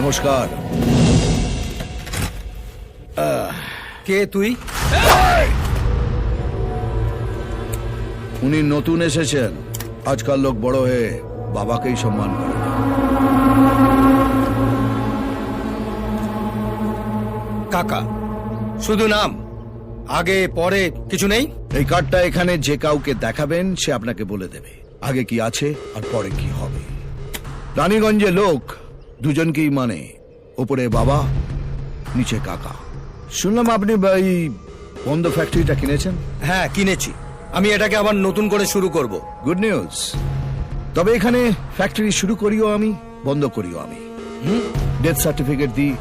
নমস্কার। কে তুই? উনি নতুন এসেছেন। আজকাল লোক বড় হয়ে বাবাকেই সম্মান করে না। কাকা, শুধু নাম, আগে পরে কিছু নেই? এই কার্ডটা এখানে যে কাউকে দেখাবেন সে আপনাকে বলে দেবে আগে কি আছে আর পরে কি হবে। রানীগঞ্জে লোক দুজনকেই মানে, ওপরে বাবা, নিচে কাকা। শুনলাম আপনি এই বন্ধ ফ্যাক্টরিটা কিনেছেন? হ্যাঁ, কিনেছি। আমি এটাকে আবার নতুন করে শুরু করব। Good news. তবে এখানে ফ্যাক্টরি শুরু করিও আমি, বন্ধ করিও আমি। ডেথ সার্টিফিকেট দিই,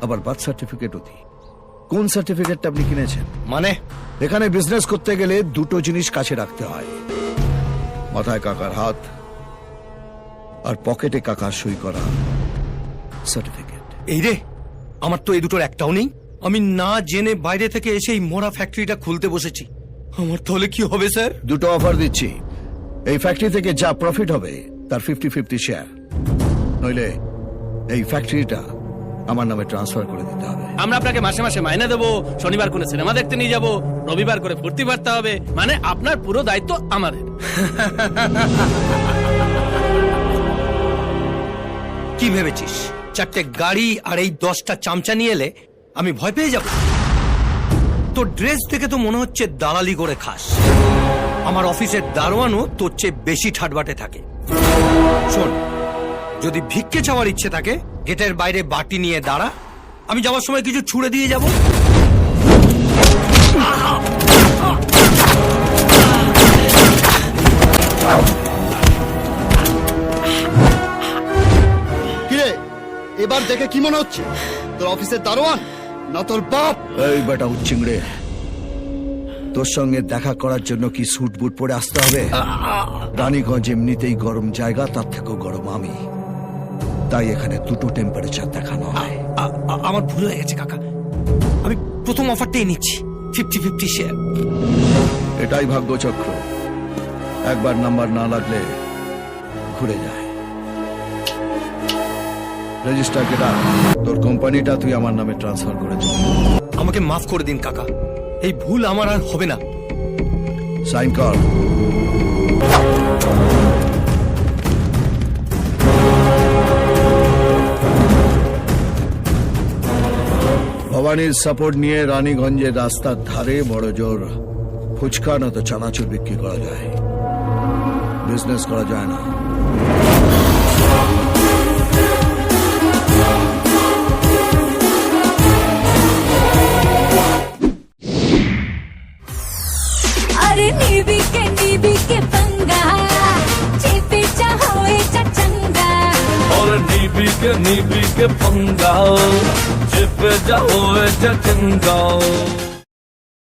আবার বার্থ সার্টিফিকেটও দিই। কোন সার্টিফিকেটটা আপনি কিনেছেন? মানে? এখানে বিজনেস করতে গেলে দুটো জিনিস কাছে রাখতে হয়, মাথায় কাকার হাত আর পকেটে কাকার সই করা সার্টিফিকেট। এই রে, আমার তো এই দুটোর একটাও নেই। আমি না জেনে বাইরে থেকে এসে এই মোড়া ফ্যাক্টরিটা খুলতে বসেছি। আমার তাহলে কি হবে স্যার? দুটো অফার দিচ্ছি। এই ফ্যাক্টরি থেকে যা প্রফিট হবে তার 50-50 শেয়ার, নইলে এই ফ্যাক্টরিটা আমার নামে ট্রান্সফার করে দিতে হবে। আমরা আপনাকে মাসে মাসে মাইনে দেবো, শনিবার করে সিনেমা দেখতে নিয়ে যাবো, রবিবার করে ফুর্তি বাড়তে হবে, মানে আপনার পুরো দায়িত্ব আমাদের। কি ভেবেছিস, 4টে গাড়ি আর এই 10টা চামচা নিয়ে এলে আমি ভয় পেয়ে যাব? তোর ড্রেস দেখে তো মনে হচ্ছে দালালি করে খাস। আমার অফিসের দারোয়ানও তোর চেয়ে বেশি ঠাটবাটে থাকে। শোন, যদি ভিক্ষে চাওয়ার ইচ্ছে থাকে গেটের বাইরে বাটি নিয়ে দাঁড়া, আমি যাওয়ার সময় কিছু ছুড়ে দিয়ে যাব। কিরে, এবার দেখে কি মনে হচ্ছে? তোর অফিসের দারোয়ান না তোর বাপ? এই বেটা উচ্চিংড়ে, তোর সঙ্গে দেখা করার জন্য কি স্যুট বুট পরে আসতে হবে? রানীগঞ্জ এমনিতেই গরম জায়গা, তার থেকেও গরম আমি, তাই এখানে দুটো টেম্পারেচার দেখানো হয়। আমার ভুল হয়ে গেছে কাকা, আমি প্রথম অফারটাই নিচ্ছি, 50-50 শেয়ার। এটাই ভাগ্যচক্র, একবার নাম্বার না লাগলে ঘুরে যায়। রেজিস্টার কেটা, তোর কোম্পানিটা তুই আমার নামে ট্রান্সফার করে দিবি। আমাকে মাফ করে দিন কাকা, এই ভুল আমার আর হবে না। সাইন কর। ভবানীর সাপোর্ট নিয়ে রানীগঞ্জের রাস্তার ধারে বড় জোর ফুচকা না তো চানাচুর বিক্রি করা যায়, বিজনেস করা যায় না। अरे नीबी के पंगा चेपे चाहोए चचंगा। और नीबी के पंगा चिप जाओ चचंगा।